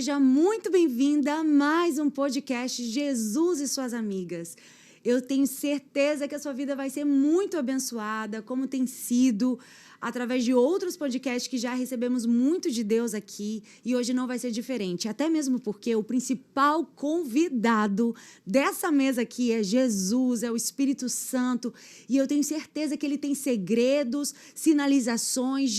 Seja muito bem-vinda a mais um podcast Jesus e Suas Amigas. Eu tenho certeza que a sua vida vai ser muito abençoada, como tem sido, através de outros podcasts que já recebemos muito de Deus aqui, e hoje não vai ser diferente, até mesmo porque o principal convidado dessa mesa aqui é Jesus, é o Espírito Santo, e eu tenho certeza que ele tem segredos, sinalizações,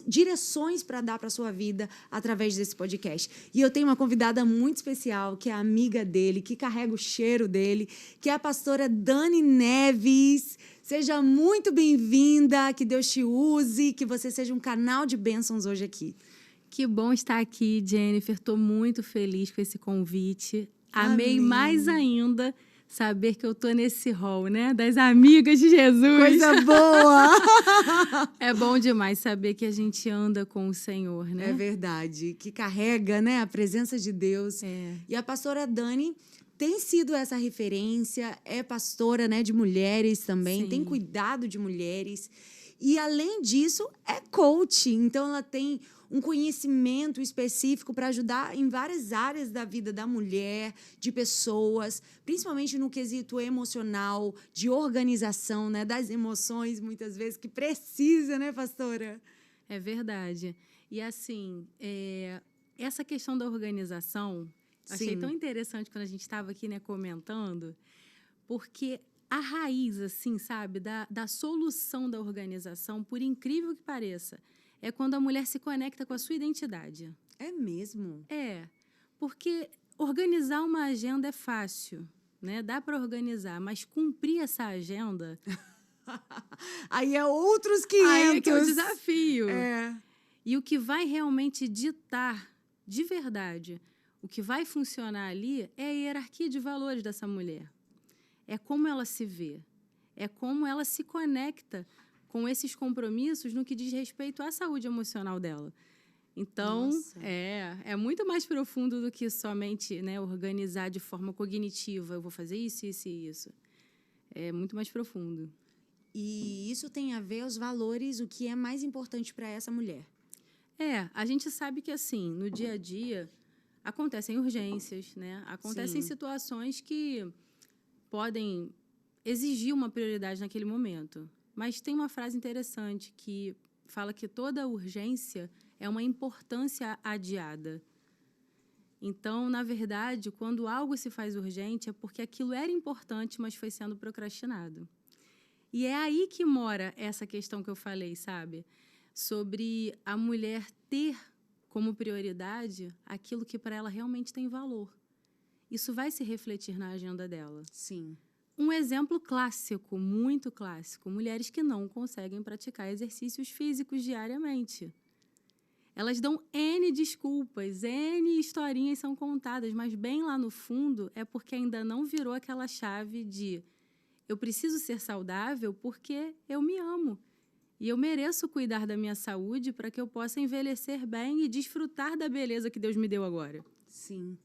direções para dar para a sua vida através desse podcast. E eu tenho uma convidada muito especial, que é amiga dele, que carrega o cheiro dele, que é a pastora Dani Neves. Seja muito bem-vinda, que Deus te use, que você seja um canal de bênçãos hoje aqui. Que bom estar aqui, Jennifer. Estou muito feliz com esse convite. Amei Amém. mais ainda saber que eu estou nesse hall, né? Das amigas de Jesus. Coisa boa! É bom demais saber que a gente anda com o Senhor, né? É verdade, que carrega, né, a presença de Deus. E a pastora Dani tem sido essa referência, é pastora, né, de mulheres também, Sim. tem cuidado de mulheres. E, além disso, é coach. Então, ela tem um conhecimento específico para ajudar em várias áreas da vida da mulher, de pessoas, principalmente no quesito emocional, de organização, né, das emoções, muitas vezes, que precisa, né, pastora? É verdade. E, assim, essa questão da organização, achei tão interessante quando a gente estava aqui, né, comentando, porque a raiz, assim, sabe, da solução da organização, por incrível que pareça, é quando a mulher se conecta com a sua identidade. É mesmo? É, porque organizar uma agenda é fácil, né? Dá para organizar, mas cumprir essa agenda... Aí é outros 500. Aí é que é o desafio. É. E o que vai realmente ditar, de verdade, o que vai funcionar ali é a hierarquia de valores dessa mulher. É como ela se vê, é como ela se conecta com esses compromissos no que diz respeito à saúde emocional dela. Então, é muito mais profundo do que somente, né, organizar de forma cognitiva. Eu vou fazer isso, isso e isso. É muito mais profundo. E isso tem a ver os valores, o que é mais importante para essa mulher. A gente sabe que, assim, no dia a dia, acontecem urgências, né? Acontecem situações que podem exigir uma prioridade naquele momento. Mas tem uma frase interessante que fala que toda urgência é uma importância adiada. Então, na verdade, quando algo se faz urgente, é porque aquilo era importante, mas foi sendo procrastinado. E é aí que mora essa questão que eu falei, sabe? Sobre a mulher ter como prioridade aquilo que para ela realmente tem valor. Isso vai se refletir na agenda dela. Sim. Um exemplo clássico, muito clássico, mulheres que não conseguem praticar exercícios físicos diariamente. Elas dão N desculpas, N historinhas são contadas, mas bem lá no fundo é porque ainda não virou aquela chave de eu preciso ser saudável porque eu me amo. E eu mereço cuidar da minha saúde para que eu possa envelhecer bem e desfrutar da beleza que Deus me deu agora. Sim.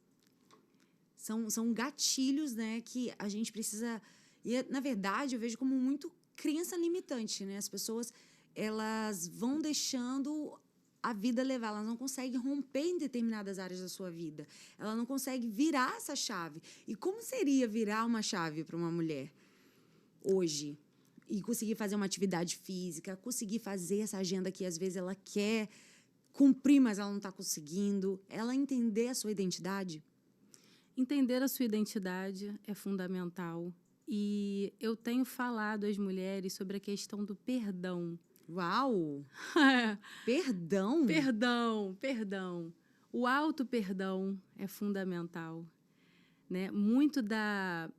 São gatilhos, né, que a gente precisa... E, na verdade, eu vejo como muito crença limitante, né? As pessoas, elas vão deixando a vida levar, elas não conseguem romper em determinadas áreas da sua vida. Ela não consegue virar essa chave. E como seria virar uma chave para uma mulher hoje? E conseguir fazer uma atividade física, conseguir fazer essa agenda que, às vezes, ela quer cumprir, mas ela não está conseguindo. Ela entender a sua identidade? Entender a sua identidade é fundamental. E eu tenho falado às mulheres sobre a questão do perdão. Uau! Perdão? Perdão. O auto-perdão é fundamental, né? Muito da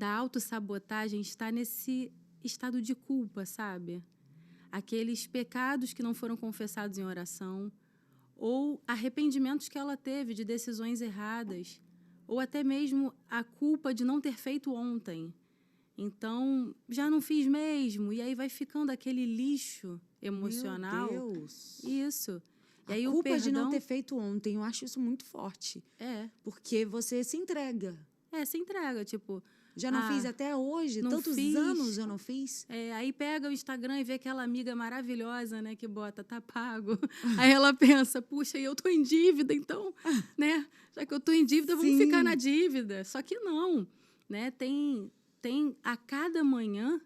autossabotagem está nesse estado de culpa, sabe? Aqueles pecados que não foram confessados em oração, ou arrependimentos que ela teve de decisões erradas, ou até mesmo a culpa de não ter feito ontem. Então, já não fiz mesmo, e aí vai ficando aquele lixo emocional. Meu Deus! Isso. E aí a culpa o perdão... de não ter feito ontem, eu acho isso muito forte. Porque você se entrega. Se entrega, tipo... Já não fiz até hoje? Não Tantos fiz. anos eu não fiz? Aí pega o Instagram e vê aquela amiga maravilhosa, né, que bota, tá pago. Aí ela pensa, puxa, e eu tô em dívida, então, né? Já que eu tô em dívida, vamos ficar na dívida. Só que não, né? Tem a cada manhã,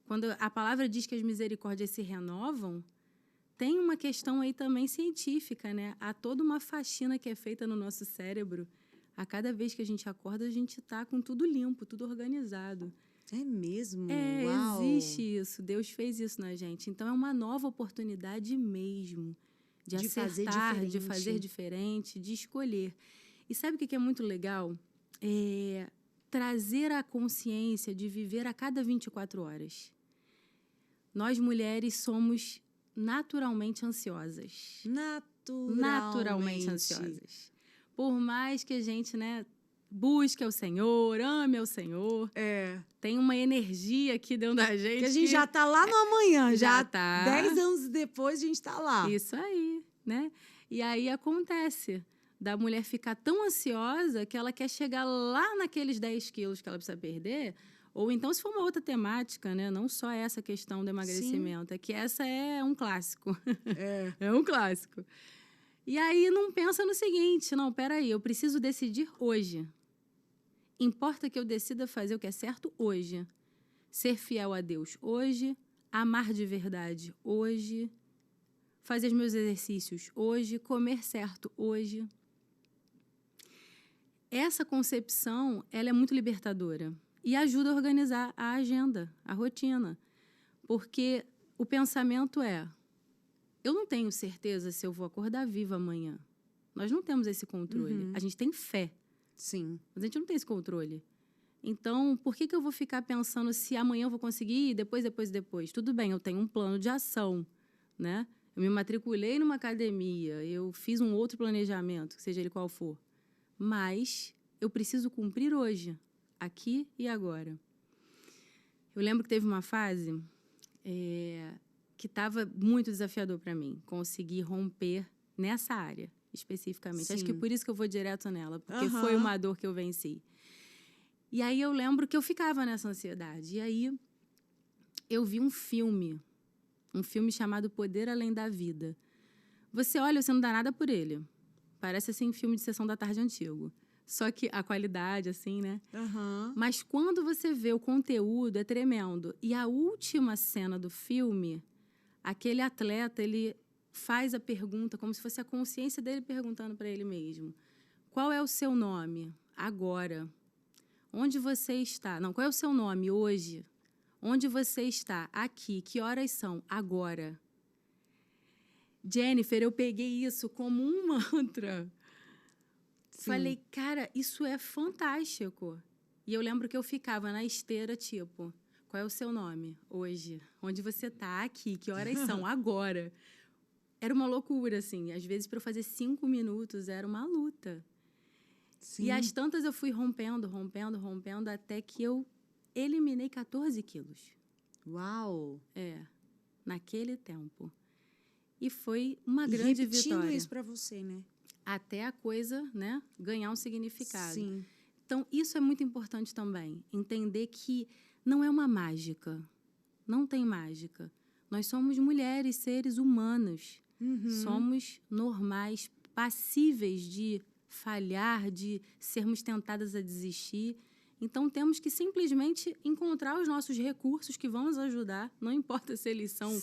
quando a palavra diz que as misericórdias se renovam, tem uma questão aí também científica, né? Há toda uma faxina que é feita no nosso cérebro. A cada vez que a gente acorda, a gente está com tudo limpo, tudo organizado. É mesmo? Uau. Existe isso. Deus fez isso na gente. Então, é uma nova oportunidade mesmo de acertar, de fazer diferente, de escolher. E sabe o que é muito legal? Trazer a consciência de viver a cada 24 horas. Nós, mulheres, somos naturalmente ansiosas. Naturalmente ansiosas. Por mais que a gente, né, busque ao Senhor, ame ao Senhor, tem uma energia aqui dentro da gente. Que a gente já está lá no amanhã, já tá. 10 anos depois a gente está lá. Isso aí, né? E aí acontece da mulher ficar tão ansiosa que ela quer chegar lá naqueles 10 quilos que ela precisa perder. Ou então, se for uma outra temática, né? Não só essa questão do emagrecimento, é que essa é um clássico. É um clássico. E aí não pensa no seguinte, não, peraí, eu preciso decidir hoje. Importa que eu decida fazer o que é certo hoje. Ser fiel a Deus hoje, amar de verdade hoje, fazer os meus exercícios hoje, comer certo hoje. Essa concepção, ela é muito libertadora. E ajuda a organizar a agenda, a rotina. Porque o pensamento eu não tenho certeza se eu vou acordar viva amanhã. Nós não temos esse controle. A gente tem fé. Sim. Mas a gente não tem esse controle. Então, por que eu vou ficar pensando se amanhã eu vou conseguir e depois? Tudo bem, eu tenho um plano de ação, né? Eu me matriculei numa academia, eu fiz um outro planejamento, seja ele qual for. Mas eu preciso cumprir hoje. Aqui e agora. Eu lembro que teve uma fase que estava muito desafiador para mim, conseguir romper nessa área, especificamente. Sim. Acho que por isso que eu vou direto nela, porque foi uma dor que eu venci. E aí eu lembro que eu ficava nessa ansiedade. E aí eu vi um filme chamado Poder Além da Vida. Você olha, você não dá nada por ele. Parece assim um filme de sessão da tarde antigo. Só que a qualidade, assim, né? Mas quando você vê o conteúdo, é tremendo. E a última cena do filme, aquele atleta, ele faz a pergunta como se fosse a consciência dele perguntando para ele mesmo. Qual é o seu nome agora? Onde você está? Não, qual é o seu nome hoje? Onde você está? Aqui. Que horas são? Agora. Jennifer, eu peguei isso como um mantra. Sim. Falei, cara, isso é fantástico. E eu lembro que eu ficava na esteira, tipo, qual é o seu nome hoje? Onde você está? Aqui. Que horas são? Agora. Era uma loucura, assim. Às vezes, para eu fazer 5 minutos, era uma luta. Sim. E às tantas eu fui rompendo, até que eu eliminei 14 quilos. Uau! Naquele tempo. E foi uma grande vitória. Repetindo isso para você, né? Até a coisa, né, ganhar um significado. Sim. Então, isso é muito importante também. Entender que não é uma mágica. Não tem mágica. Nós somos mulheres, seres humanos. Somos normais, passíveis de falhar, de sermos tentadas a desistir. Então, temos que simplesmente encontrar os nossos recursos que vão nos ajudar. Não importa se eles são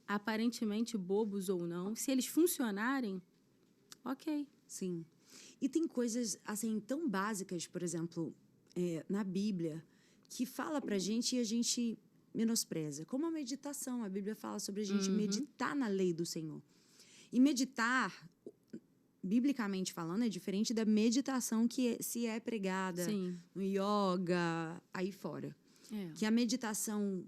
aparentemente bobos ou não. Se eles funcionarem, ok. Sim. E tem coisas, assim, tão básicas, por exemplo, na Bíblia, que fala pra gente e a gente menospreza. Como a meditação. A Bíblia fala sobre a gente meditar na lei do Senhor. E meditar, biblicamente falando, é diferente da meditação que se é pregada no yoga, aí fora. Que a meditação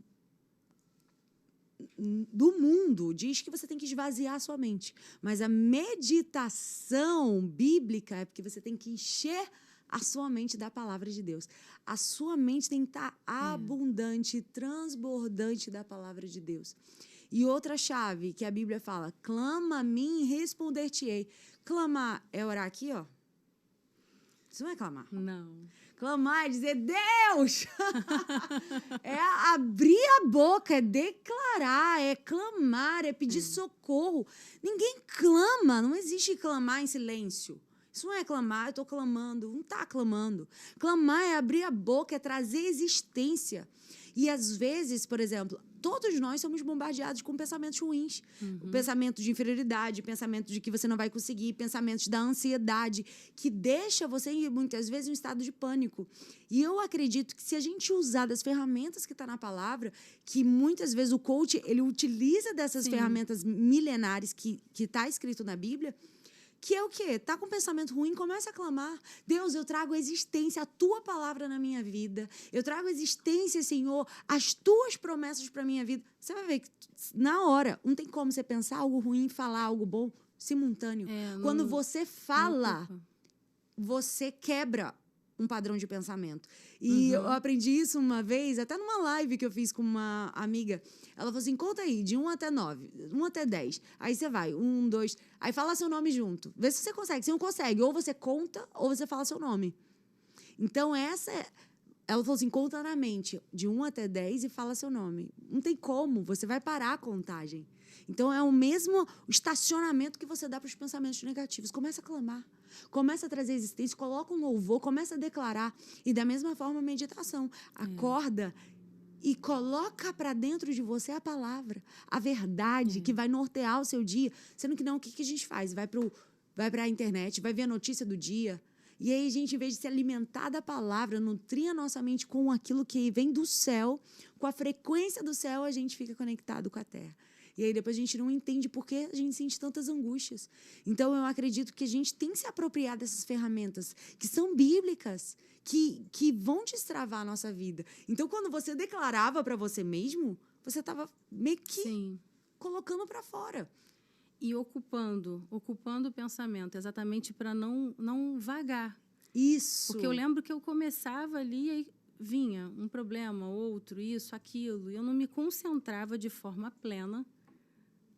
do mundo diz que você tem que esvaziar a sua mente. Mas a meditação bíblica é porque você tem que encher a sua mente da palavra de Deus. A sua mente tem que estar abundante, transbordante da palavra de Deus. E outra chave que a Bíblia fala, clama a mim e responder-te-ei. Clamar é orar aqui, ó. Isso não é clamar. Não. Clamar é dizer, Deus! É abrir a boca, é declarar, é clamar, é pedir socorro. Ninguém clama, não existe clamar em silêncio. Isso não é clamar, eu estou clamando. Não está clamando. Clamar é abrir a boca, é trazer existência. E, às vezes, por exemplo, todos nós somos bombardeados com pensamentos ruins. O pensamento de inferioridade, pensamento de que você não vai conseguir, pensamentos da ansiedade, que deixa você, muitas vezes, em um estado de pânico. E eu acredito que se a gente usar das ferramentas que está na palavra, que muitas vezes o coach ele utiliza dessas ferramentas milenares que está escrito na Bíblia, que é o quê? Tá com pensamento ruim, começa a clamar. Deus, eu trago existência, a tua palavra na minha vida. Eu trago existência, Senhor, as tuas promessas para a minha vida. Você vai ver que na hora, não tem como você pensar algo ruim e falar algo bom simultâneo. Quando você fala, você quebra um padrão de pensamento. E eu aprendi isso uma vez, até numa live que eu fiz com uma amiga. Ela falou assim, conta aí, de 1 até 9, 1 até 10. Aí você vai, 1, 2... Aí fala seu nome junto. Vê se você consegue. Se não consegue, ou você conta, ou você fala seu nome. Então, essa é... Ela falou assim, conta na mente, de 1 até 10 e fala seu nome. Não tem como, você vai parar a contagem. Então, é o mesmo estacionamento que você dá para os pensamentos negativos. Começa a clamar, começa a trazer existência, coloca um louvor, começa a declarar. E, da mesma forma, a meditação. Acorda e coloca para dentro de você a palavra, a verdade que vai nortear o seu dia. Sendo que não, o que a gente faz? Vai para a internet, vai ver a notícia do dia. E aí a gente, em vez de se alimentar da palavra, nutrir a nossa mente com aquilo que vem do céu, com a frequência do céu, a gente fica conectado com a terra. E aí depois a gente não entende por que a gente sente tantas angústias. Então eu acredito que a gente tem que se apropriar dessas ferramentas que são bíblicas, que vão destravar a nossa vida. Então quando você declarava para você mesmo, você estava meio que colocando para fora. E ocupando o pensamento, exatamente para não vagar. Isso. Porque eu lembro que eu começava ali e vinha um problema, outro, isso, aquilo. E eu não me concentrava de forma plena,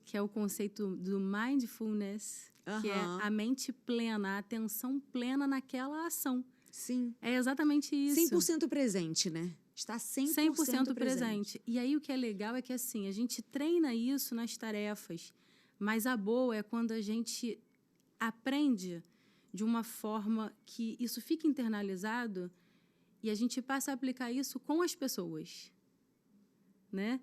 que é o conceito do mindfulness, que é a mente plena, a atenção plena naquela ação. Sim. É exatamente isso. 100% presente, né? Está 100% presente. E aí o que é legal é que assim, a gente treina isso nas tarefas, mas a boa é quando a gente aprende de uma forma que isso fica internalizado e a gente passa a aplicar isso com as pessoas, né?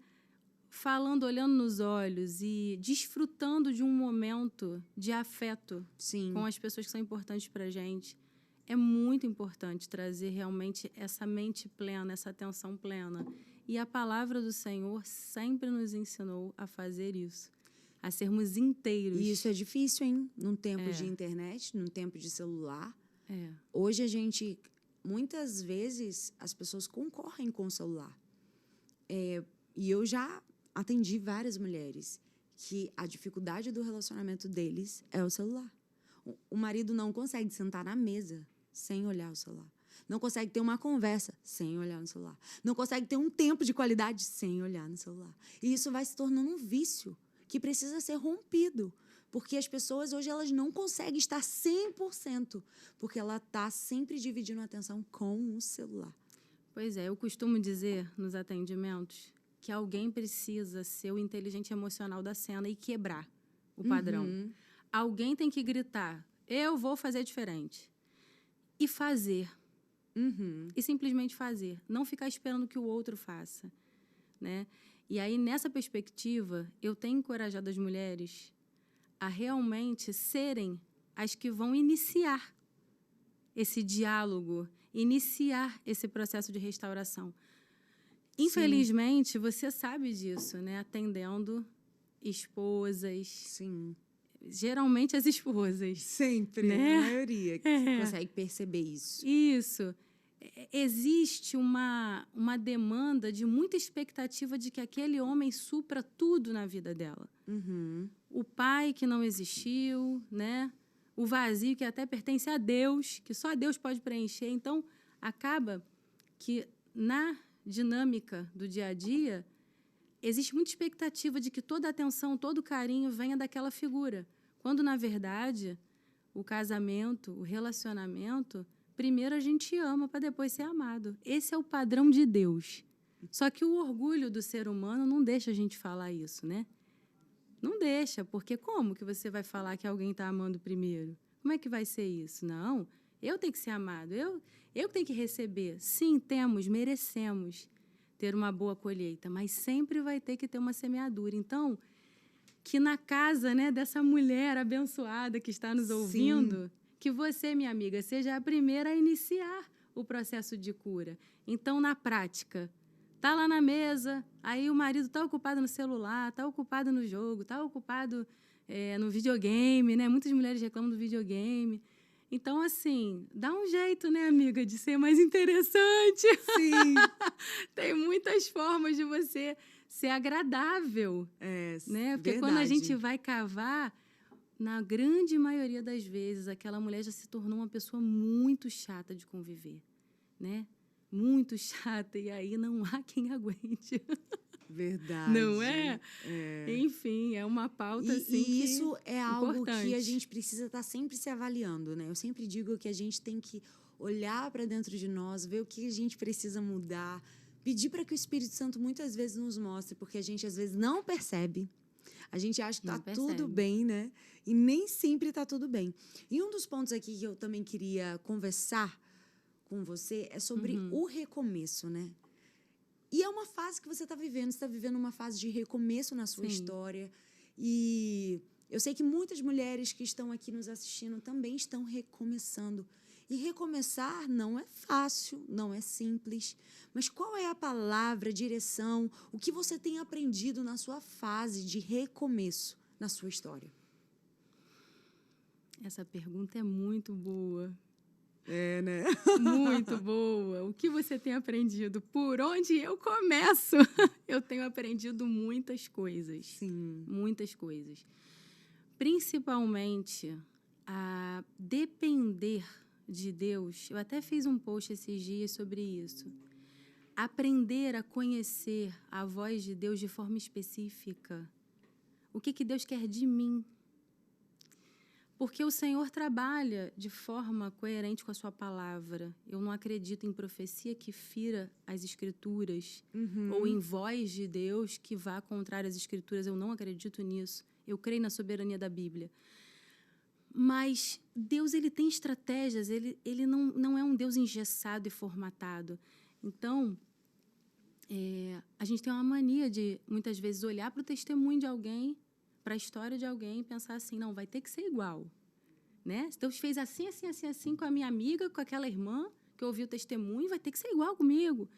Falando, olhando nos olhos e desfrutando de um momento de afeto com as pessoas que são importantes para a gente. É muito importante trazer realmente essa mente plena, essa atenção plena. E a palavra do Senhor sempre nos ensinou a fazer isso, a sermos inteiros. E isso é difícil, hein? Num tempo de internet, num tempo de celular. Hoje a gente, muitas vezes, as pessoas concorrem com o celular. E eu já atendi várias mulheres que a dificuldade do relacionamento deles é o celular. O marido não consegue sentar na mesa sem olhar o celular. Não consegue ter uma conversa sem olhar no celular. Não consegue ter um tempo de qualidade sem olhar no celular. E isso vai se tornando um vício que precisa ser rompido. Porque as pessoas hoje elas não conseguem estar 100%, porque ela está sempre dividindo a atenção com o celular. Pois é, eu costumo dizer nos atendimentos que alguém precisa ser o inteligente emocional da cena e quebrar o padrão. Alguém tem que gritar, eu vou fazer diferente. E fazer. E simplesmente fazer. Não ficar esperando que o outro faça, né? E aí, nessa perspectiva, eu tenho encorajado as mulheres a realmente serem as que vão iniciar esse diálogo, iniciar esse processo de restauração. Infelizmente, você sabe disso, né? Atendendo esposas. Sim. Geralmente as esposas. Sempre, né? A maioria que consegue perceber isso. Isso. Existe uma demanda de muita expectativa de que aquele homem supra tudo na vida dela. O pai que não existiu, né? O vazio que até pertence a Deus, que só Deus pode preencher. Então, acaba que na dinâmica do dia a dia, existe muita expectativa de que toda a atenção, todo o carinho venha daquela figura. Quando, na verdade, o casamento, o relacionamento primeiro a gente ama para depois ser amado. Esse é o padrão de Deus. Só que o orgulho do ser humano não deixa a gente falar isso, né? Não deixa, porque como que você vai falar que alguém está amando primeiro? Como é que vai ser isso? Não, eu tenho que ser amado, eu tenho que receber. Sim, merecemos ter uma boa colheita, mas sempre vai ter que ter uma semeadura. Então, que na casa, né, dessa mulher abençoada que está nos ouvindo, sim, que você, minha amiga, seja a primeira a iniciar o processo de cura. Então, na prática, tá lá na mesa, aí o marido está ocupado no celular, está ocupado no jogo, está ocupado no videogame, né? Muitas mulheres reclamam do videogame. Então, assim, dá um jeito, né, amiga, de ser mais interessante. Sim. Tem muitas formas de você ser agradável, né? Porque verdade. Quando a gente vai cavar, na grande maioria das vezes, aquela mulher já se tornou uma pessoa muito chata de conviver, né? Muito chata, e aí não há quem aguente. Verdade. Não é? Enfim, é uma pauta assim e isso é algo importante. Que a gente precisa estar sempre se avaliando, né? Eu sempre digo que a gente tem que olhar para dentro de nós, ver o que a gente precisa mudar, pedir para que o Espírito Santo muitas vezes nos mostre, porque a gente às vezes não percebe. A gente acha que está tudo bem, né? E nem sempre está tudo bem. E um dos pontos aqui que eu também queria conversar com você é sobre o recomeço, né? E é uma fase que você está vivendo. Você está vivendo uma fase de recomeço na sua história. E eu sei que muitas mulheres que estão aqui nos assistindo também estão recomeçando. E recomeçar não é fácil, não é simples. Mas qual é a palavra, a direção, o que você tem aprendido na sua fase de recomeço na sua história? Essa pergunta é muito boa. Né? Muito boa. O que você tem aprendido? Por onde eu começo? Eu tenho aprendido muitas coisas. Sim. Muitas coisas. Principalmente a depender de Deus. Eu até fiz um post esses dias sobre isso. Aprender a conhecer a voz de Deus de forma específica. O que Deus quer de mim? Porque o Senhor trabalha de forma coerente com a sua palavra. Eu não acredito em profecia que fira as Escrituras, ou em voz de Deus que vá contrário às Escrituras. Eu não acredito nisso. Eu creio na soberania da Bíblia. Mas Deus, ele tem estratégias, ele não é um Deus engessado e formatado. Então, a gente tem uma mania de, muitas vezes, olhar para o testemunho de alguém, para a história de alguém e pensar assim, não, vai ter que ser igual. Né? Se Deus fez assim, assim, assim, assim com a minha amiga, com aquela irmã que ouviu o testemunho, vai ter que ser igual comigo.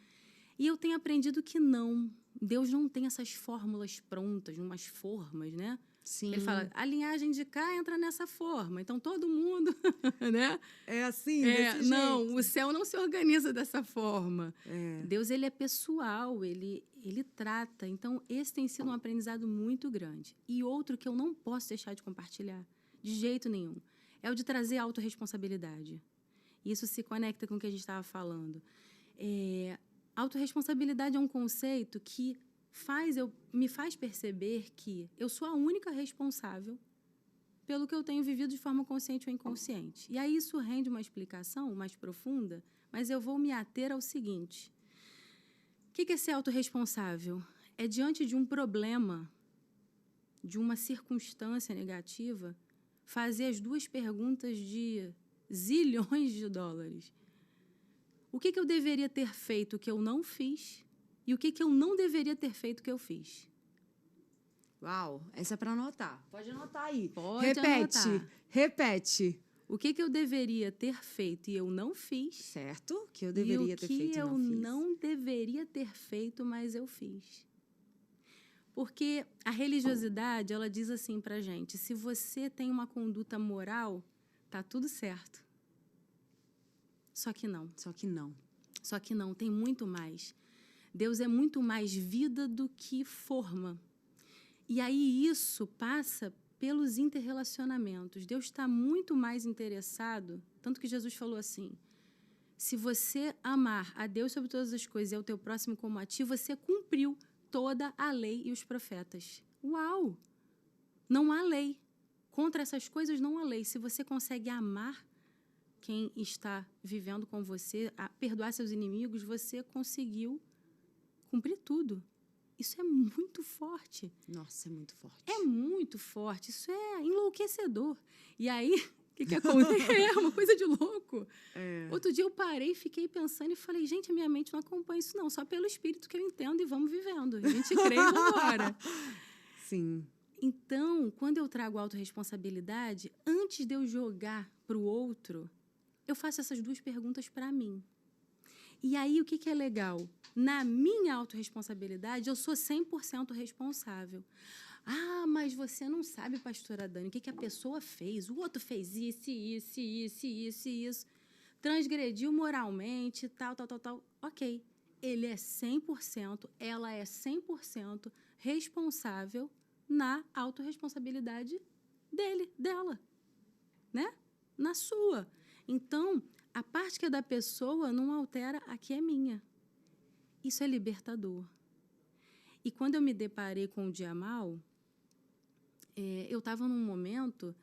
E eu tenho aprendido que não. Deus não tem essas fórmulas prontas, umas formas, né? Sim. Ele fala, a linhagem de cá entra nessa forma, então todo mundo, né? É assim, desse jeito. Não, o céu não se organiza dessa forma. Deus, ele é pessoal, ele trata. Então, esse tem sido um aprendizado muito grande. E outro que eu não posso deixar de compartilhar, de jeito nenhum, é o de trazer autorresponsabilidade. Isso se conecta com o que a gente estava falando. Autorresponsabilidade é um conceito que me faz perceber que eu sou a única responsável pelo que eu tenho vivido de forma consciente ou inconsciente. E aí isso rende uma explicação mais profunda, mas eu vou me ater ao seguinte. O que é ser autorresponsável? É diante de um problema, de uma circunstância negativa, fazer as duas perguntas de zilhões de dólares. O que eu deveria ter feito que eu não fiz? E o que eu não deveria ter feito que eu fiz? Uau, essa é para anotar. Pode anotar aí. Pode anotar. Repete. O que eu deveria ter feito e eu não fiz. Certo, que eu deveria ter feito e não fiz. E o que eu não deveria ter feito, mas eu fiz. Porque a religiosidade, ela diz assim pra gente, se você tem uma conduta moral, tá tudo certo. Só que não. Só que não. Só que não, tem muito mais. Deus é muito mais vida do que forma. E aí isso passa pelos interrelacionamentos. Deus está muito mais interessado, tanto que Jesus falou assim, se você amar a Deus sobre todas as coisas e ao teu próximo como a ti, você cumpriu toda a lei e os profetas. Uau! Não há lei. Contra essas coisas não há lei. Se você consegue amar quem está vivendo com você, a perdoar seus inimigos, você conseguiu cumprir tudo. Isso é muito forte. Nossa, é muito forte. É muito forte. Isso é enlouquecedor. E aí, o que acontece? É uma coisa de louco. Outro dia eu parei, fiquei pensando e falei, gente, a minha mente não acompanha isso não, só pelo Espírito que eu entendo e vamos vivendo. A gente crê e vamos embora. Sim. Então, quando eu trago autorresponsabilidade, antes de eu jogar para o outro, eu faço essas duas perguntas para mim. E aí, o que é legal? Na minha autorresponsabilidade, eu sou 100% responsável. Ah, mas você não sabe, pastora Dani, o que a pessoa fez? O outro fez isso. Transgrediu moralmente, tal. Ok. Ele é 100%, ela é 100% responsável na autorresponsabilidade dela, né? Na sua. Então, a parte que é da pessoa não altera a que é minha. Isso é libertador. E quando eu me deparei com o dia mal, eu estava num momento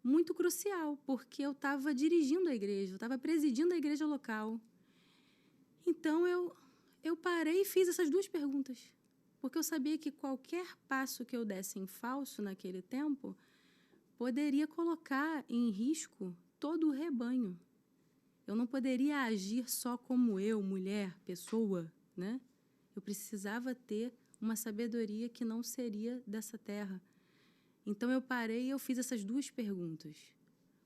muito crucial, porque eu estava dirigindo a igreja, eu estava presidindo a igreja local. Então, eu parei e fiz essas duas perguntas, porque eu sabia que qualquer passo que eu desse em falso naquele tempo poderia colocar em risco todo o rebanho. Eu não poderia agir só como eu, mulher, pessoa, né? Eu precisava ter uma sabedoria que não seria dessa terra. Então, eu parei e eu fiz essas duas perguntas.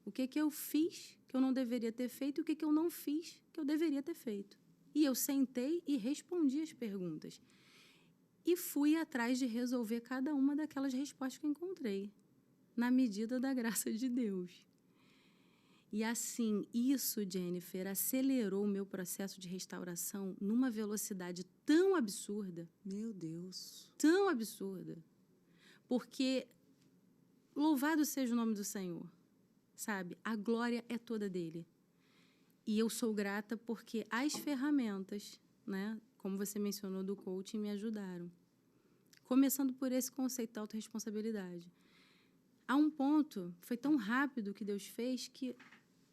O que eu fiz que eu não deveria ter feito e o que eu não fiz que eu deveria ter feito? E eu sentei e respondi as perguntas. E fui atrás de resolver cada uma daquelas respostas que eu encontrei, na medida da graça de Deus. E assim, isso, Jennifer, acelerou o meu processo de restauração numa velocidade tão absurda. Meu Deus. Tão absurda. Porque, louvado seja o nome do Senhor, sabe? A glória é toda dele. E eu sou grata porque as ferramentas, né, como você mencionou, do coaching, me ajudaram. Começando por esse conceito da autorresponsabilidade. A um ponto, foi tão rápido que Deus fez que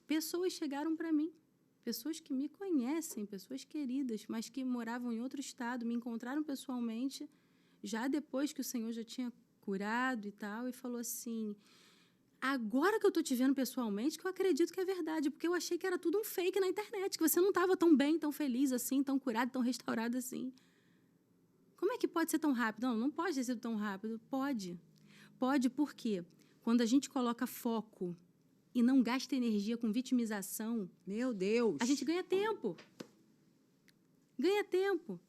pessoas chegaram para mim, pessoas que me conhecem, pessoas queridas, mas que moravam em outro estado, me encontraram pessoalmente, já depois que o Senhor já tinha curado e tal, e falou assim, agora que eu estou te vendo pessoalmente, que eu acredito que é verdade, porque eu achei que era tudo um fake na internet, que você não estava tão bem, tão feliz assim, tão curado, tão restaurado assim. Como é que pode ser tão rápido? Não pode ter sido tão rápido. Pode. Pode porque quando a gente coloca foco e não gasta energia com vitimização, meu Deus, a gente ganha tempo. Ganha tempo.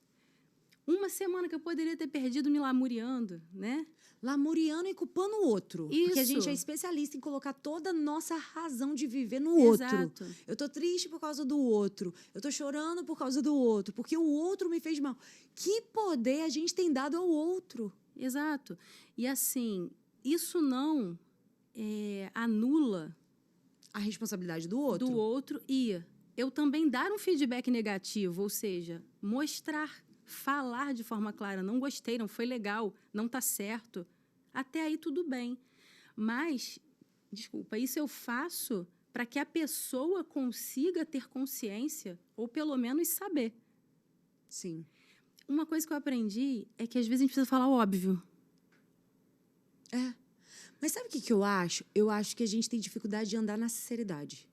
Uma semana que eu poderia ter perdido me lamuriando, né? Lamuriando e culpando o outro. Isso. Porque a gente é especialista em colocar toda a nossa razão de viver no outro. Exato. Eu tô triste por causa do outro. Eu tô chorando por causa do outro. Porque o outro me fez mal. Que poder a gente tem dado ao outro. Exato. E assim, isso não anula a responsabilidade do outro. Do outro e eu também dar um feedback negativo, ou seja, mostrar, falar de forma clara, não gostei, não foi legal, não está certo. Até aí tudo bem. Mas, desculpa, isso eu faço para que a pessoa consiga ter consciência ou pelo menos saber. Sim. Uma coisa que eu aprendi é que às vezes a gente precisa falar o óbvio. Mas sabe o que eu acho? Eu acho que a gente tem dificuldade de andar na sinceridade.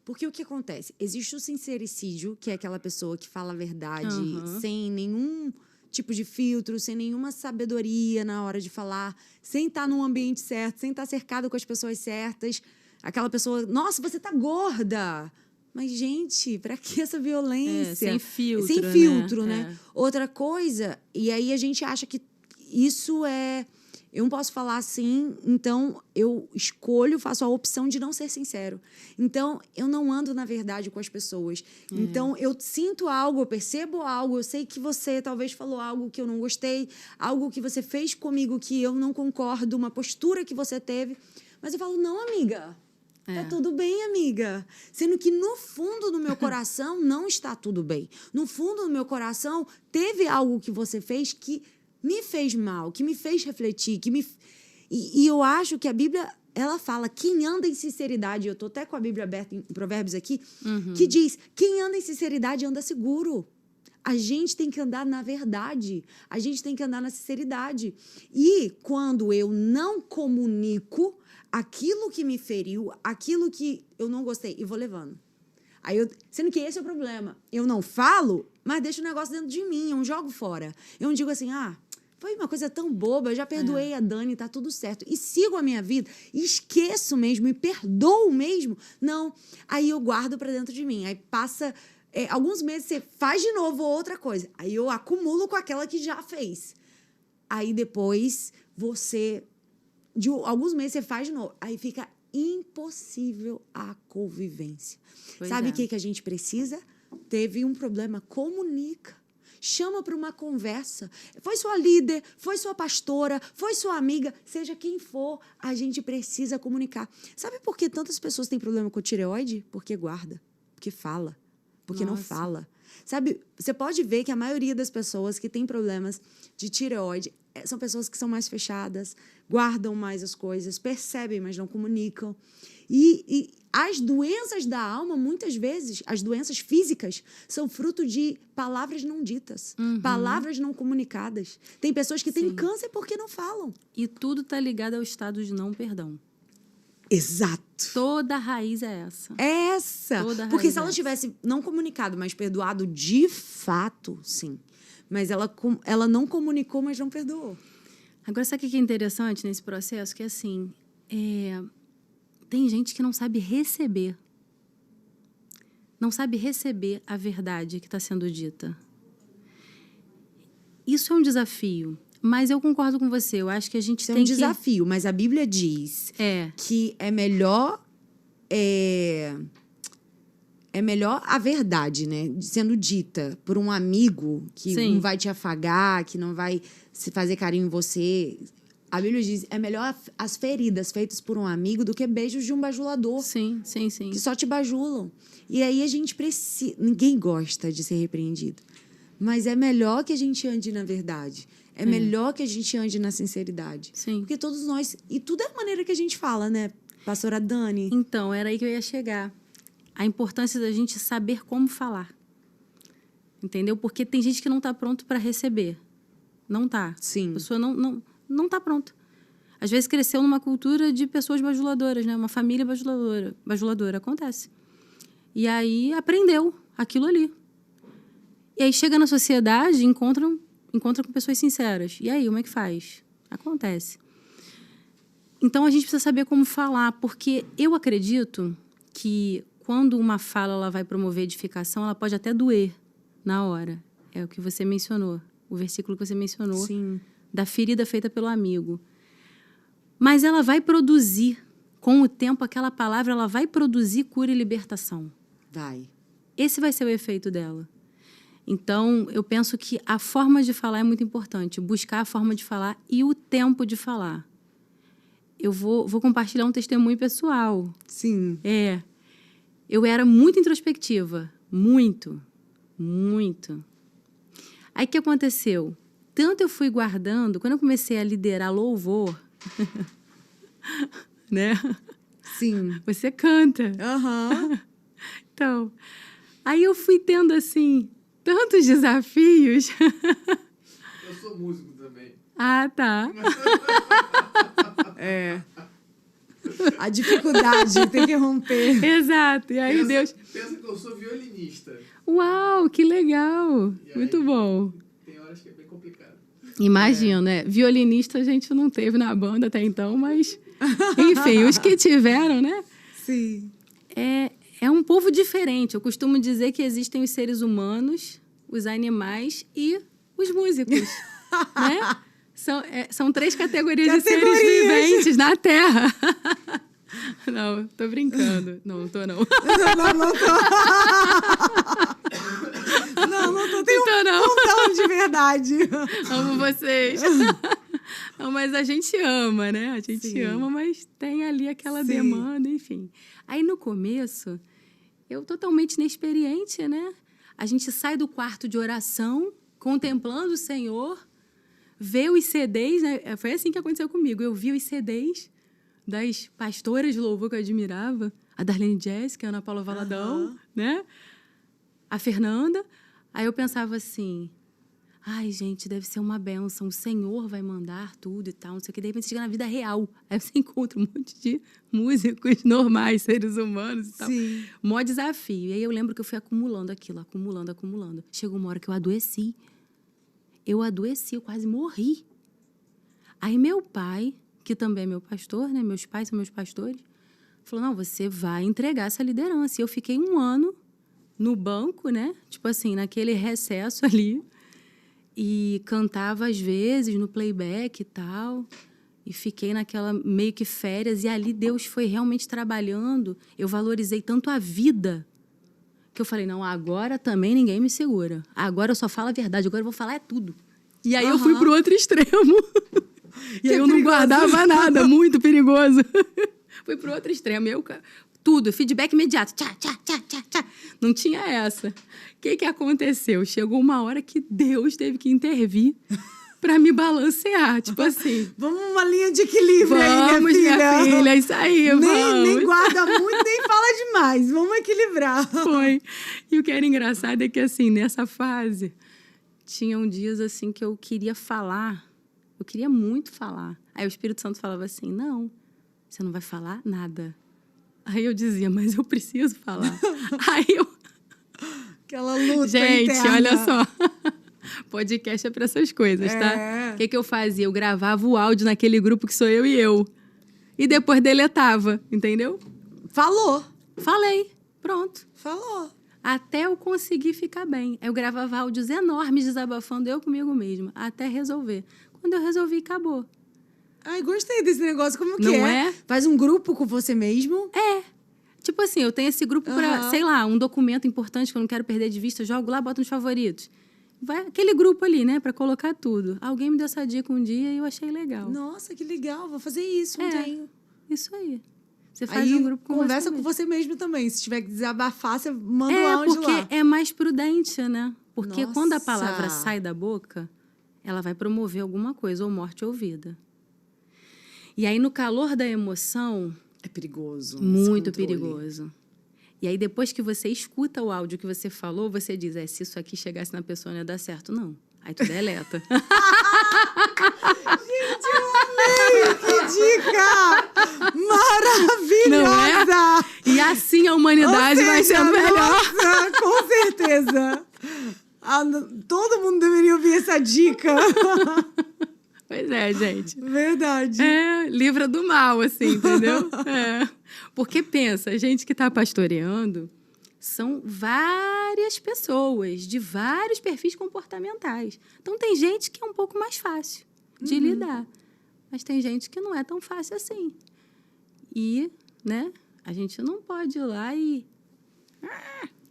Porque o que acontece? Existe o sincericídio, que é aquela pessoa que fala a verdade sem nenhum tipo de filtro, sem nenhuma sabedoria na hora de falar, sem estar num ambiente certo, sem estar cercado com as pessoas certas. Aquela pessoa, nossa, você tá gorda! Mas, gente, pra que essa violência? Sem filtro, sem filtro, né? É. Outra coisa, e aí a gente acha que isso é... Eu não posso falar assim, então eu escolho, faço a opção de não ser sincero. Então, eu não ando na verdade com as pessoas. Então, eu sinto algo, eu percebo algo, eu sei que você talvez falou algo que eu não gostei, algo que você fez comigo que eu não concordo, uma postura que você teve. Mas eu falo, não, amiga, tá tudo bem, amiga. Sendo que no fundo do meu coração não está tudo bem. No fundo do meu coração teve algo que você fez que me fez mal, que me fez refletir, E eu acho que a Bíblia ela fala, quem anda em sinceridade, eu tô até com a Bíblia aberta em Provérbios aqui, que diz, quem anda em sinceridade anda seguro. A gente tem que andar na verdade. A gente tem que andar na sinceridade. E quando eu não comunico aquilo que me feriu, aquilo que eu não gostei, e vou levando. Sendo que esse é o problema. Eu não falo, mas deixo o negócio dentro de mim, eu não jogo fora. Eu não digo assim, foi uma coisa tão boba, eu já perdoei a Dani, tá tudo certo. E sigo a minha vida, e esqueço mesmo, e perdoo mesmo. Não, aí eu guardo pra dentro de mim. Aí passa alguns meses, você faz de novo outra coisa. Aí eu acumulo com aquela que já fez. Aí depois, alguns meses, você faz de novo. Aí fica impossível a convivência. Sabe o que a gente precisa? Teve um problema, comunica. Chama para uma conversa. Foi sua líder, foi sua pastora, foi sua amiga, seja quem for, a gente precisa comunicar. Sabe por que tantas pessoas têm problema com tireoide? Porque guarda, porque fala, porque não fala. Sabe, você pode ver que a maioria das pessoas que têm problemas de tireoide são pessoas que são mais fechadas, guardam mais as coisas, percebem, mas não comunicam. E as doenças da alma, muitas vezes, as doenças físicas, são fruto de palavras não ditas, palavras não comunicadas. Tem pessoas que têm câncer porque não falam. E tudo está ligado ao estado de não perdão. Exato. Toda a raiz é essa. É essa. Porque se ela tivesse não comunicado, mas perdoado de fato, sim. Mas ela não comunicou, mas não perdoou. Agora, sabe o que é interessante nesse processo? Que, assim, tem gente que não sabe receber. Não sabe receber a verdade que está sendo dita. Isso é um desafio. Mas eu concordo com você. Eu acho que a gente tem que... É um desafio, mas a Bíblia diz que é melhor a verdade, né? Sendo dita por um amigo que não vai te afagar, que não vai se fazer carinho em você. A Bíblia diz, é melhor as feridas feitas por um amigo do que beijos de um bajulador. Sim. Que só te bajulam. E aí a gente precisa... Ninguém gosta de ser repreendido. Mas é melhor que a gente ande na verdade. É melhor que a gente ande na sinceridade. Sim. Porque todos nós... E tudo é a maneira que a gente fala, né, pastora Dani? Então, era aí que eu ia chegar. A importância da gente saber como falar. Entendeu? Porque tem gente que não está pronto para receber. Não está. Sim. A pessoa não está pronta. Às vezes cresceu numa cultura de pessoas bajuladoras, né? Uma família bajuladora. Acontece. E aí aprendeu aquilo ali. E aí chega na sociedade e encontra com pessoas sinceras. E aí, como é que faz? Acontece. Então, a gente precisa saber como falar, porque eu acredito que quando uma fala ela vai promover edificação, ela pode até doer na hora. É o que você mencionou, o versículo que você mencionou, da ferida feita pelo amigo. Mas ela vai produzir, com o tempo, aquela palavra, ela vai produzir cura e libertação. Vai. Esse vai ser o efeito dela. Então, eu penso que a forma de falar é muito importante. Buscar a forma de falar e o tempo de falar. Eu vou compartilhar um testemunho pessoal. Sim. Eu era muito introspectiva. Muito. Aí, o que aconteceu? Tanto eu fui guardando... Quando eu comecei a liderar louvor... né? Sim. Você canta. Então, aí eu fui tendo, assim... tantos desafios. Eu sou músico também. Ah, tá. A dificuldade tem que romper. Exato. E aí, Pensa que eu sou violinista. Uau, que legal. E muito aí, bom. Tem horas que é bem complicado. Imagina, né? Violinista a gente não teve na banda até então, mas... Enfim, os que tiveram, né? Sim. É um povo diferente. Eu costumo dizer que existem os seres humanos, os animais e os músicos, né? São 3 categorias de seres viventes na Terra. Não, tô brincando. Não tô. Não tô. Tem um montão de verdade. Amo vocês. Não, mas a gente ama, né? A gente ama, mas tem ali aquela demanda, enfim. Aí, no começo, eu totalmente inexperiente, né? A gente sai do quarto de oração, contemplando o Senhor, vê os CDs, né? Foi assim que aconteceu comigo. Eu vi os CDs, das pastoras de louvor que eu admirava, a Darlene Jéssica, a Ana Paula Valadão, né? A Fernanda. Aí eu pensava assim, ai, gente, deve ser uma bênção, o Senhor vai mandar tudo e tal, não sei o que. De repente você chega na vida real, aí você encontra um monte de músicos normais, seres humanos e tal. Sim. Mó desafio. E aí eu lembro que eu fui acumulando aquilo, acumulando. Chegou uma hora que eu adoeci. Eu quase morri. Aí meu pai, que também é meu pastor, né? Meus pais são meus pastores, falou, não, você vai entregar essa liderança. E eu fiquei 1 ano no banco, né? Tipo assim, naquele recesso ali. E cantava às vezes no playback e tal. E fiquei naquela meio que férias. E ali Deus foi realmente trabalhando. Eu valorizei tanto a vida que eu falei, não, agora também ninguém me segura. Agora eu só falo a verdade, agora eu vou falar tudo. E aí eu fui pro outro extremo. E aí eu não guardava nada, muito perigoso. Fui pro outro extremo. Tudo, feedback imediato. Tchá. Não tinha essa. O que aconteceu? Chegou uma hora que Deus teve que intervir para me balancear. Tipo assim... Vamos uma linha de equilíbrio aí, minha filha. Isso aí, vamos. Nem guarda muito, nem fala demais. Vamos equilibrar. Foi. E o que era engraçado é que, assim, nessa fase, tinham dias, assim, que eu queria falar. Eu queria muito falar. Aí o Espírito Santo falava assim, não, você não vai falar nada. Aí eu dizia, mas eu preciso falar. Aí eu... Aquela luta Gente, interna. olha só. Podcast é para essas coisas, tá? O que eu fazia? Eu gravava o áudio naquele grupo que sou eu e eu. E depois deletava, entendeu? Falou. Falei. Pronto. Falou. Até eu conseguir ficar bem. Eu gravava áudios enormes desabafando eu comigo mesma. Até resolver. Quando eu resolvi, acabou. Ai, gostei desse negócio. Como que Não é? é? Faz um grupo com você mesmo? É. Tipo assim, eu tenho esse grupo para, sei lá, um documento importante que eu não quero perder de vista, eu jogo lá, boto nos favoritos. Vai aquele grupo ali, né, para colocar tudo. Alguém me deu essa dica um dia e eu achei legal. Nossa, que legal. Vou fazer isso, não tenho. Isso aí. Você faz Aí um grupo com conversa você com você mesmo também. Se tiver que desabafar, você manda mesmo. o áudio lá. Porque é mais prudente, né? Porque quando a Nossa. palavra sai da boca, ela vai promover alguma coisa, ou morte ou vida. E aí, no calor da emoção... É perigoso. Muito esse controle. perigoso. E aí, depois que você escuta o áudio que você falou, você diz, se isso aqui chegasse na pessoa não ia dar certo, não. Aí tu deleta. Gente, eu amei! Que dica maravilhosa! Não é? E assim a humanidade vai sendo melhor. Nossa, com certeza. Todo mundo deveria ouvir essa dica. Pois é, gente. Verdade. É, livra do mal, assim, entendeu? É. Porque pensa, a gente que está pastoreando são várias pessoas de vários perfis comportamentais. Então, tem gente que é um pouco mais fácil de lidar. Mas tem gente que não é tão fácil assim. E, né, a gente não pode ir lá e...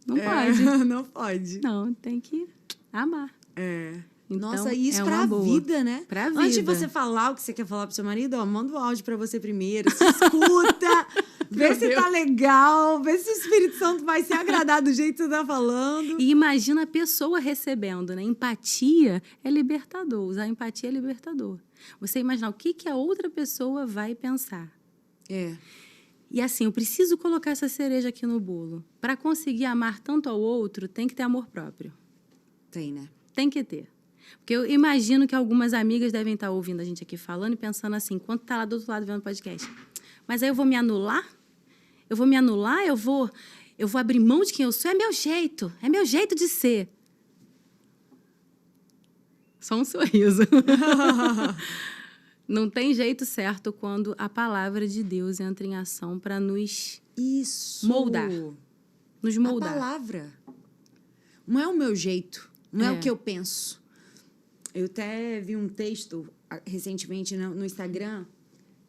Não pode. Não pode. Não, tem que amar. É. Então, Nossa, e isso é pra uma boa. vida, né? Pra Antes de vida. você falar o que você quer falar pro seu marido, manda o áudio pra você primeiro, se escuta, vê se tá legal, vê se o Espírito Santo vai se agradar do jeito que você tá falando. E imagina a pessoa recebendo, né? Empatia é libertador. Usar empatia é libertador. Você imaginar o que a outra pessoa vai pensar. É. E assim, eu preciso colocar essa cereja aqui no bolo. Para conseguir amar tanto ao outro, tem que ter amor próprio. Tem, né? Tem que ter. Porque eu imagino que algumas amigas devem estar ouvindo a gente aqui falando e pensando assim, enquanto tá lá do outro lado vendo o podcast. Mas aí eu vou me anular? Eu vou me anular? Eu vou abrir mão de quem eu sou? É meu jeito de ser. Só um sorriso. Não tem jeito certo quando a palavra de Deus entra em ação para nos moldar. Nos moldar. A palavra. Não é o meu jeito. Não é o É. que eu penso. Eu até vi um texto recentemente no Instagram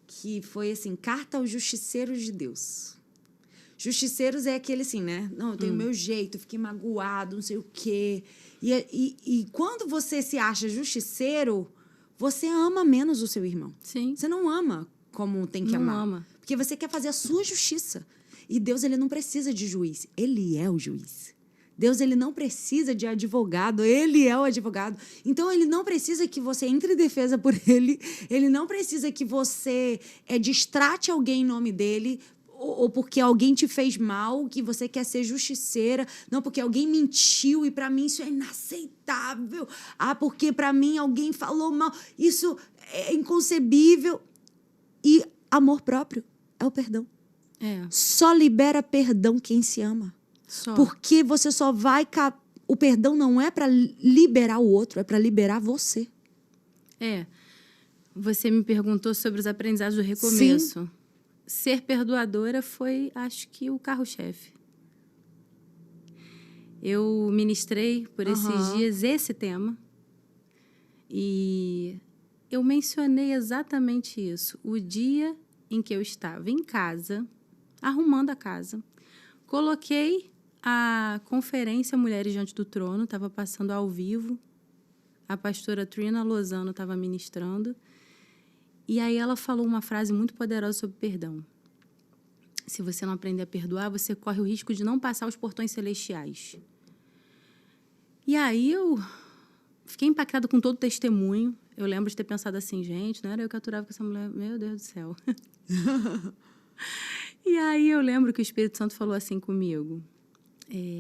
que foi assim, carta aos justiceiros de Deus. Justiceiros é aquele assim, né? Não, eu tenho o meu jeito, eu fiquei magoado, não sei o quê. E quando você se acha justiceiro, você ama menos o seu irmão. Sim. Você não ama como tem que Não amar. ama. Porque você quer fazer a sua justiça. E Deus, ele não precisa de juiz. Ele é o juiz. Deus, ele não precisa de advogado, ele é o advogado. Então, ele não precisa que você entre em defesa por ele, ele não precisa que você distrate alguém em nome dele, ou porque alguém te fez mal, que você quer ser justiceira, não, porque alguém mentiu e para mim isso é inaceitável. Ah, porque para mim alguém falou mal, isso é inconcebível. E amor próprio é o perdão. Só libera perdão quem se ama. Só. Porque você só vai... O perdão não é para liberar o outro, é para liberar você. Você me perguntou sobre os aprendizados do recomeço. Sim. Ser perdoadora foi, acho que, o carro-chefe. Eu ministrei por esses dias esse tema e eu mencionei exatamente isso. O dia em que eu estava em casa, arrumando a casa, coloquei a conferência Mulheres Diante do Trono, estava passando ao vivo, a pastora Trina Lozano estava ministrando, e aí ela falou uma frase muito poderosa sobre perdão. Se você não aprender a perdoar, você corre o risco de não passar os portões celestiais. E aí eu fiquei impactada com todo o testemunho. Eu lembro de ter pensado assim, gente, não era eu que aturava com essa mulher, meu Deus do céu. E aí eu lembro que o Espírito Santo falou assim comigo,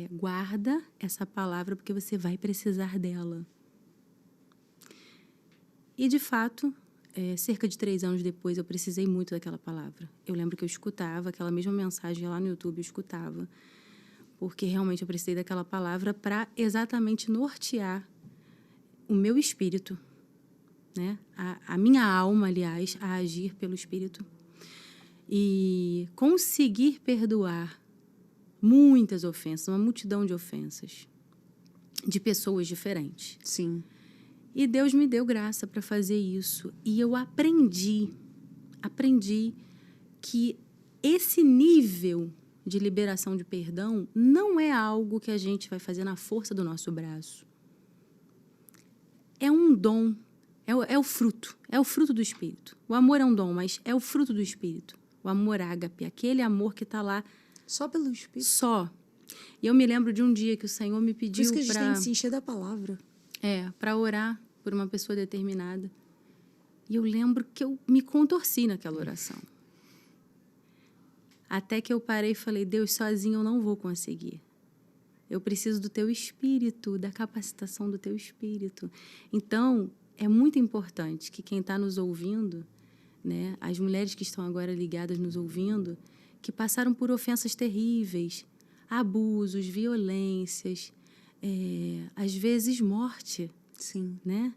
guarda essa palavra porque você vai precisar dela. E, de fato, cerca de 3 anos depois, eu precisei muito daquela palavra. Eu lembro que eu escutava aquela mesma mensagem lá no YouTube, eu escutava, porque realmente eu precisei daquela palavra para exatamente nortear o meu espírito, né? A minha alma, aliás, a agir pelo espírito e conseguir perdoar muitas ofensas, uma multidão de ofensas de pessoas diferentes. Sim. E Deus me deu graça para fazer isso. E eu aprendi que esse nível de liberação de perdão não é algo que a gente vai fazer na força do nosso braço. É um dom, é o fruto do Espírito. O amor é um dom, mas é o fruto do Espírito. O amor ágape, aquele amor que está lá. Só pelo Espírito. Só. E eu me lembro de um dia que o Senhor me pediu para... Por isso que a gente tem que se encher da palavra. Para orar por uma pessoa determinada. E eu lembro que eu me contorci naquela oração. Até que eu parei e falei, Deus, sozinho eu não vou conseguir. Eu preciso do teu Espírito, da capacitação do teu Espírito. Então, é muito importante que quem está nos ouvindo, né, as mulheres que estão agora ligadas nos ouvindo, que passaram por ofensas terríveis, abusos, violências, às vezes morte. Sim. Né?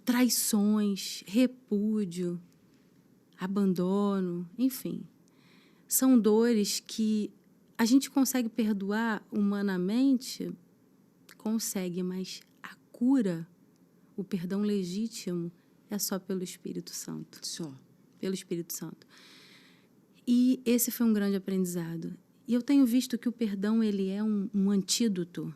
Traições, repúdio, abandono, enfim. São dores que a gente consegue perdoar humanamente, consegue, mas a cura, o perdão legítimo, é só pelo Espírito Santo. Só. Pelo Espírito Santo. E esse foi um grande aprendizado. E eu tenho visto que o perdão, ele é um antídoto.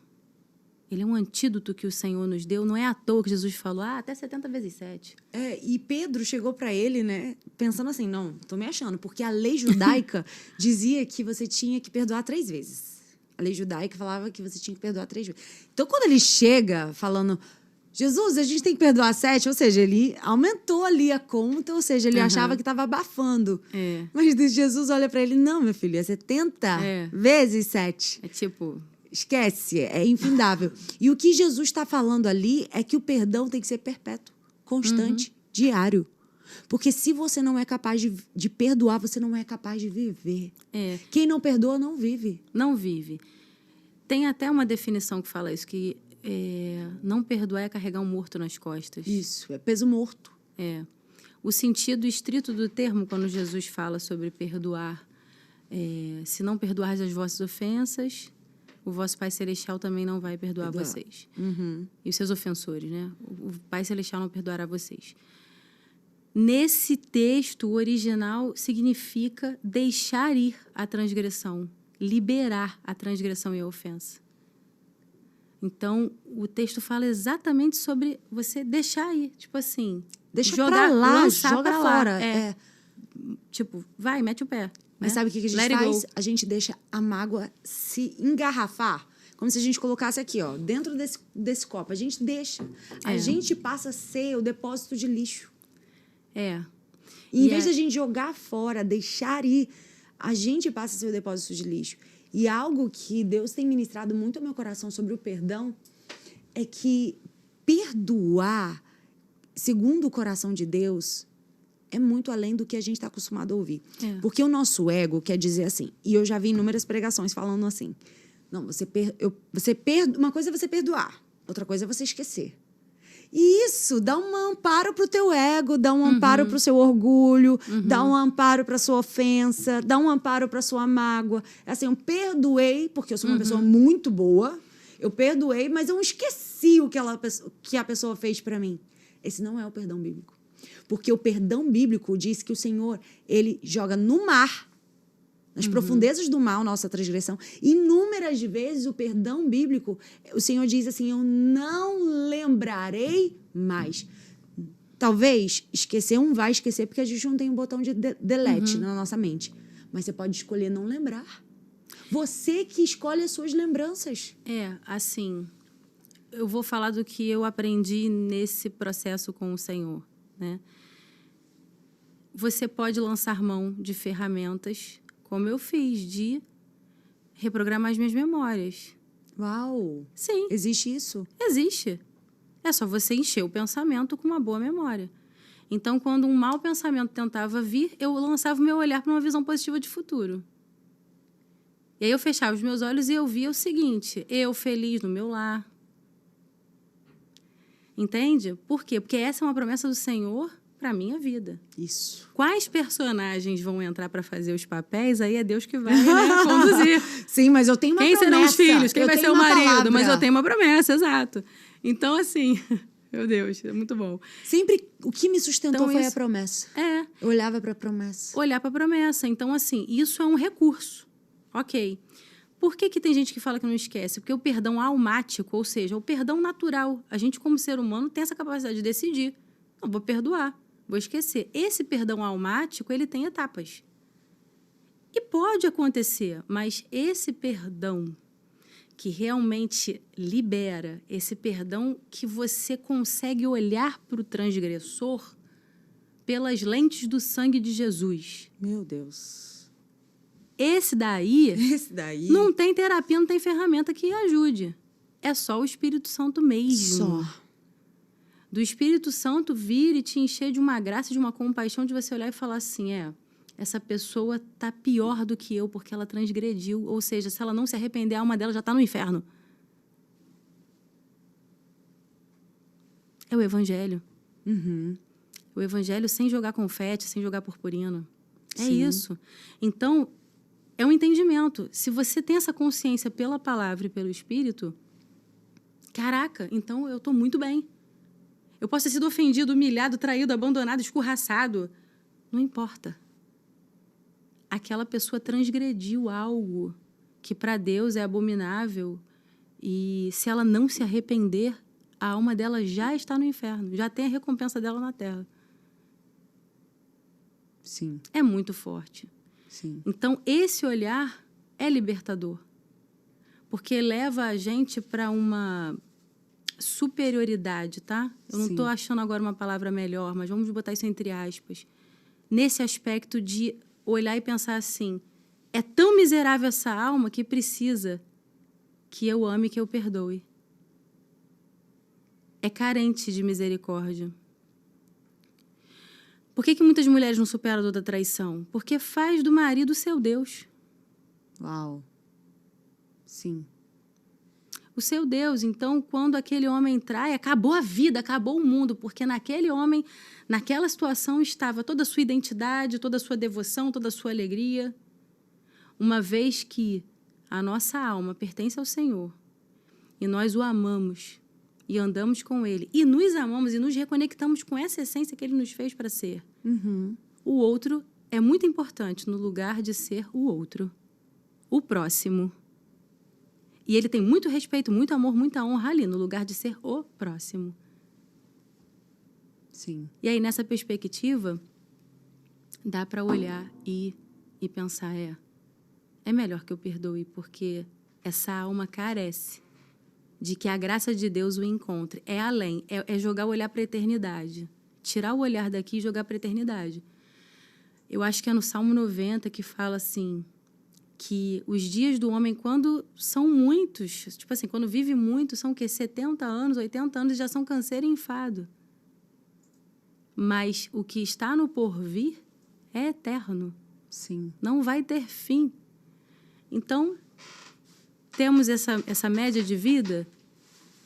Ele é um antídoto que o Senhor nos deu. Não é à toa que Jesus falou, até 70 vezes 7. E Pedro chegou para ele, né, pensando assim, não, tô me achando, porque a lei judaica dizia que você tinha que perdoar 3 vezes. A lei judaica falava que você tinha que perdoar 3 vezes. Então, quando ele chega falando, Jesus, a gente tem que perdoar 7, ou seja, ele aumentou ali a conta, ou seja, ele achava que estava abafando. Mas Jesus olha para ele, não, meu filho, é 70 vezes 7. É tipo... Esquece, é infindável. E o que Jesus está falando ali é que o perdão tem que ser perpétuo, constante, diário. Porque se você não é capaz de perdoar, você não é capaz de viver. Quem não perdoa, não vive. Não vive. Tem até uma definição que fala isso, que não perdoar é carregar um morto nas costas. Isso, é peso morto. O sentido estrito do termo, quando Jesus fala sobre perdoar, se não perdoares as vossas ofensas... O vosso Pai Celestial também não vai perdoar vocês. E os seus ofensores, né? O Pai Celestial não perdoará vocês. Nesse texto, o original significa deixar ir a transgressão, liberar a transgressão e a ofensa. Então, o texto fala exatamente sobre você deixar ir. Tipo assim... Deixa pra lá, joga pra fora. Tipo, vai, mete o pé. Mas né? sabe o que a gente Let it faz? go. A gente deixa a mágoa se engarrafar. Como se a gente colocasse aqui, ó, dentro desse copo. A gente deixa. A É. gente passa a ser o depósito de lixo. É. E em E vez a- da gente jogar fora, deixar ir, a gente passa a ser o depósito de lixo. E algo que Deus tem ministrado muito ao meu coração sobre o perdão é que perdoar, segundo o coração de Deus, é muito além do que a gente está acostumado a ouvir. É. Porque o nosso ego quer dizer assim, e eu já vi inúmeras pregações falando assim, não, uma coisa é você perdoar, outra coisa é você esquecer. E isso dá um amparo para o teu ego, dá um amparo para o seu orgulho, dá um amparo para a sua ofensa, dá um amparo para a sua mágoa. É assim, eu perdoei, porque eu sou uma pessoa muito boa, eu perdoei, mas eu esqueci o que a pessoa fez para mim. Esse não é o perdão bíblico. Porque o perdão bíblico diz que o Senhor, ele joga no mar, nas profundezas do mal, nossa transgressão. Inúmeras vezes o perdão bíblico, o Senhor diz assim, eu não lembrarei mais. Talvez esquecer vai esquecer, porque a gente não tem um botão de delete na nossa mente. Mas você pode escolher não lembrar. Você que escolhe as suas lembranças. É, assim, eu vou falar do que eu aprendi nesse processo com o Senhor, né? Você pode lançar mão de ferramentas, como eu fiz, de reprogramar as minhas memórias. Uau! Sim, Existe isso? existe. É só você encher o pensamento com uma boa memória. Então, quando um mau pensamento tentava vir, eu lançava o meu olhar para uma visão positiva de futuro. E aí eu fechava os meus olhos e eu via o seguinte, eu feliz no meu lar. Entende? Por quê? Porque essa é uma promessa do Senhor para a minha vida. Isso. Quais personagens vão entrar para fazer os papéis, aí é Deus que vai, né, conduzir. Sim, mas eu tenho uma Quem promessa. serão os filhos? Quem Eu vai tenho ser o uma marido? palavra. Mas eu tenho uma promessa, exato. Então, assim, meu Deus, é muito bom. Sempre o que me sustentou Então, foi a isso- promessa. É, Eu olhava para a promessa. olhar para a promessa. Então, assim, isso é um recurso. Ok. Por que tem gente que fala que não esquece? Porque o perdão almático, ou seja, o perdão natural. A gente, como ser humano, tem essa capacidade de decidir. Não, vou perdoar, vou esquecer. Esse perdão almático, ele tem etapas. E pode acontecer, mas esse perdão que realmente libera, esse perdão que você consegue olhar para o transgressor pelas lentes do sangue de Jesus. Meu Deus. Esse daí Esse daí. não tem terapia, não tem ferramenta que ajude. É só o Espírito Santo mesmo. Só. Do Espírito Santo vir e te encher de uma graça, de uma compaixão, de você olhar e falar assim, essa pessoa tá pior do que eu porque ela transgrediu. Ou seja, se ela não se arrepender, a alma dela já está no inferno. É o Evangelho. Uhum. O Evangelho sem jogar confete, sem jogar purpurina. É Sim. isso. Então, é um entendimento. Se você tem essa consciência pela palavra e pelo Espírito, caraca, então eu estou muito bem. Eu posso ter sido ofendido, humilhado, traído, abandonado, escorraçado. Não importa. Aquela pessoa transgrediu algo que para Deus é abominável e se ela não se arrepender, a alma dela já está no inferno, já tem a recompensa dela na terra. Sim, É muito forte. sim. Então, esse olhar é libertador. Porque leva a gente para uma superioridade, tá? Eu não Sim. estou achando agora uma palavra melhor, mas vamos botar isso entre aspas. Nesse aspecto de olhar e pensar assim, é tão miserável essa alma que precisa que eu ame, que eu perdoe. É carente de misericórdia. Por que muitas mulheres não superam a dor da traição? Porque faz do marido seu Deus. Uau. Sim. O seu Deus. Então, quando aquele homem trai, acabou a vida, acabou o mundo, porque naquele homem, naquela situação, estava toda a sua identidade, toda a sua devoção, toda a sua alegria. Uma vez que a nossa alma pertence ao Senhor e nós o amamos e andamos com Ele e nos amamos e nos reconectamos com essa essência que Ele nos fez para ser. Uhum. O outro é muito importante no lugar de ser o outro, o próximo. E ele tem muito respeito, muito amor, muita honra ali, no lugar de ser o próximo. Sim. E aí, nessa perspectiva, dá para olhar e e pensar, é melhor que eu perdoe, porque essa alma carece de que a graça de Deus o encontre. É além, é jogar o olhar para a eternidade. Tirar o olhar daqui e jogar para a eternidade. Eu acho que é no Salmo 90 que fala assim, que os dias do homem, quando são muitos, tipo assim, quando vive muito, são o quê? 70 anos, 80 anos, já são canseiro e enfado. Mas o que está no porvir é eterno. Sim. Não vai ter fim. Então, temos essa média de vida,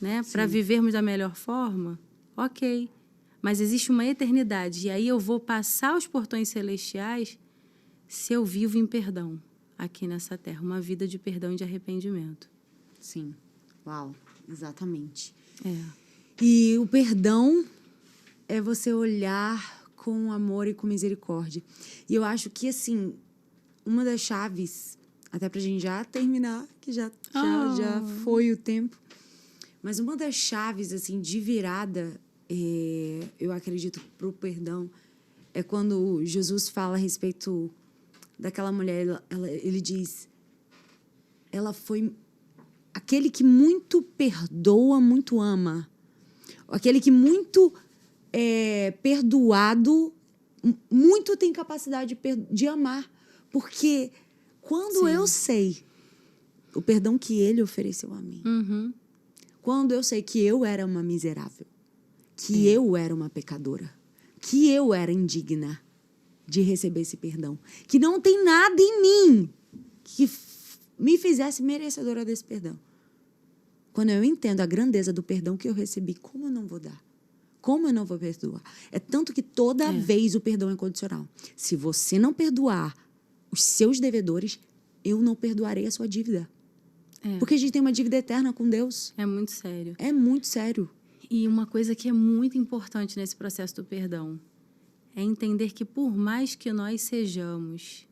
né, para vivermos da melhor forma, ok. Mas existe uma eternidade. E aí eu vou passar os portões celestiais se eu vivo em perdão aqui nessa terra. Uma vida de perdão e de arrependimento. Sim. Uau, exatamente. É. E o perdão é você olhar com amor e com misericórdia. E eu acho que, assim, uma das chaves, até pra gente já terminar, que já foi o tempo, mas uma das chaves, assim, de virada, eu acredito, pro perdão, é quando Jesus fala a respeito daquela mulher, ele diz, ela foi aquele que muito perdoa, muito ama. Aquele que muito perdoado, muito tem capacidade de amar. Porque quando eu sei o perdão que ele ofereceu a mim, quando eu sei que eu era uma miserável, que eu era uma pecadora, que eu era indigna de receber esse perdão, que não tem nada em mim que me fizesse merecedora desse perdão. Quando eu entendo a grandeza do perdão que eu recebi, como eu não vou dar? Como eu não vou perdoar? É tanto que toda vez o perdão é condicional. Se você não perdoar os seus devedores, eu não perdoarei a sua dívida. Porque a gente tem uma dívida eterna com Deus. É muito sério. É muito sério. E uma coisa que é muito importante nesse processo do perdão é entender que por mais que nós sejamos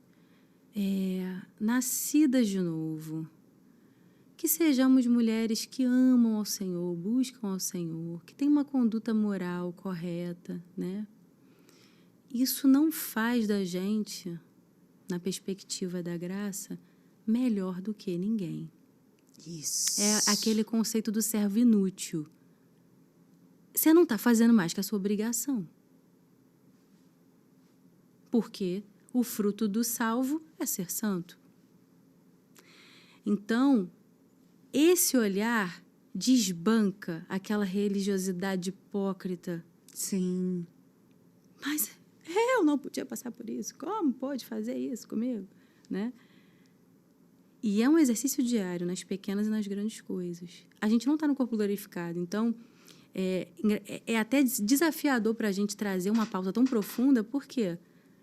nascidas de novo, que sejamos mulheres que amam ao Senhor, buscam ao Senhor, que têm uma conduta moral correta, né? Isso não faz da gente, na perspectiva da graça, melhor do que ninguém. Isso. É aquele conceito do servo inútil. Você não está fazendo mais que a sua obrigação. Porque o fruto do salvo é ser santo. Então, esse olhar desbanca aquela religiosidade hipócrita. Sim. Mas eu não podia passar por isso. Como pode fazer isso comigo? Né? E é um exercício diário nas pequenas e nas grandes coisas. A gente não está no corpo glorificado. Então, é até desafiador para a gente trazer uma pauta tão profunda. Por quê?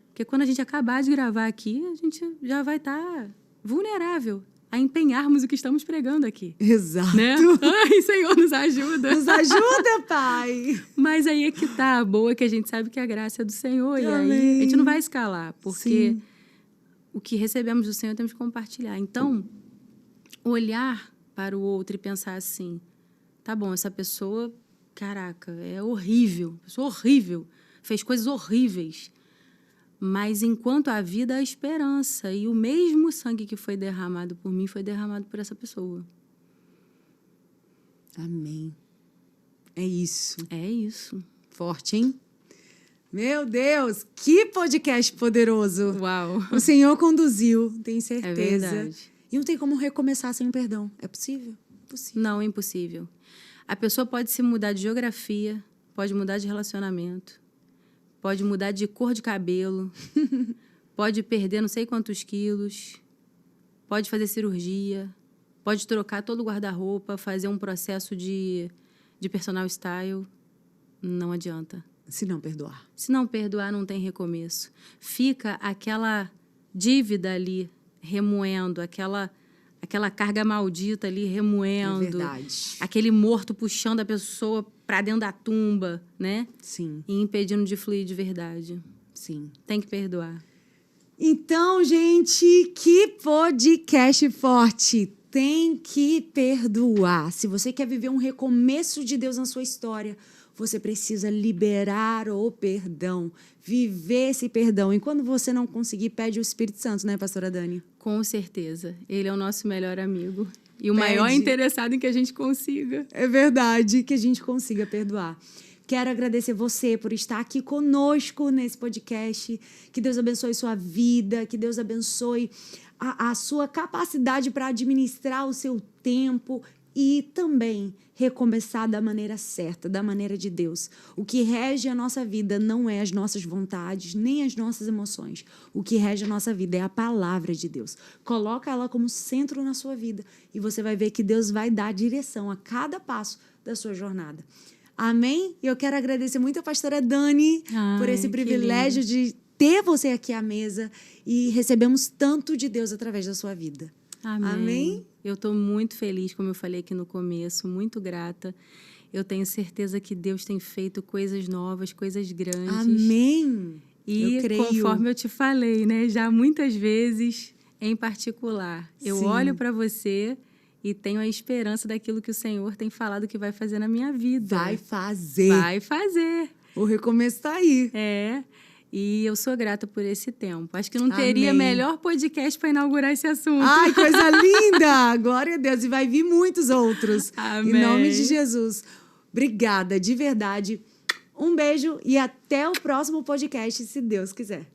Porque quando a gente acabar de gravar aqui, a gente já vai estar vulnerável a empenharmos o que estamos pregando aqui. Exato. Né? Ai, Senhor, nos ajuda. Nos ajuda, Pai. Mas aí é que tá a boa, que a gente sabe que a graça é do Senhor. Amém. E aí a gente não vai escalar, porque Sim. o que recebemos do Senhor temos que compartilhar. Então, olhar para o outro e pensar assim, tá bom, essa pessoa, caraca, é horrível, pessoa horrível, fez coisas horríveis. Mas enquanto há vida, há esperança. E o mesmo sangue que foi derramado por mim foi derramado por essa pessoa. Amém. É isso. É isso. Forte, hein? Meu Deus, que podcast poderoso. Uau. O Senhor conduziu, tenho É certeza. verdade. E não tem como recomeçar sem perdão. É possível? Possível. Não, é impossível. A pessoa pode se mudar de geografia, pode mudar de relacionamento, pode mudar de cor de cabelo, pode perder não sei quantos quilos, pode fazer cirurgia, pode trocar todo o guarda-roupa, fazer um processo de personal style. Não adianta. Se não perdoar. Se não perdoar, não tem recomeço. Fica aquela dívida ali remoendo, aquela carga maldita ali remoendo. É verdade. Aquele morto puxando a pessoa para dentro da tumba, né? Sim, E impedindo de fluir de verdade. sim. Tem que perdoar. Então, gente, que podcast forte. Tem que perdoar. Se você quer viver um recomeço de Deus na sua história, você precisa liberar o perdão, viver esse perdão. E quando você não conseguir, pede o Espírito Santo, né, pastora Dani? Com certeza. Ele é o nosso melhor amigo. E o Pede. maior interessado em que a gente consiga. É verdade, que a gente consiga perdoar. Quero agradecer você por estar aqui conosco nesse podcast. Que Deus abençoe sua vida, que Deus abençoe a sua capacidade para administrar o seu tempo e também recomeçar da maneira certa, da maneira de Deus. O que rege a nossa vida não é as nossas vontades, nem as nossas emoções. O que rege a nossa vida é a palavra de Deus. Coloca ela como centro na sua vida e você vai ver que Deus vai dar direção a cada passo da sua jornada. Amém? E eu quero agradecer muito a pastora Dani por esse privilégio de ter você aqui à mesa e recebemos tanto de Deus através da sua vida. Amém. Amém? Eu estou muito feliz, como eu falei aqui no começo, muito grata. Eu tenho certeza que Deus tem feito coisas novas, coisas grandes. Amém. E eu creio. conforme eu te falei, né, já muitas vezes, em particular, eu Sim. olho para você e tenho a esperança daquilo que o Senhor tem falado que vai fazer na minha vida. Vai fazer. Vai fazer. O recomeço está aí. É. E eu sou grata por esse tempo. Acho que não teria Amém. melhor podcast para inaugurar esse assunto. Ai, coisa linda! Glória a Deus. E vai vir muitos outros. Amém. Em nome de Jesus. Obrigada, de verdade. Um beijo e até o próximo podcast, se Deus quiser.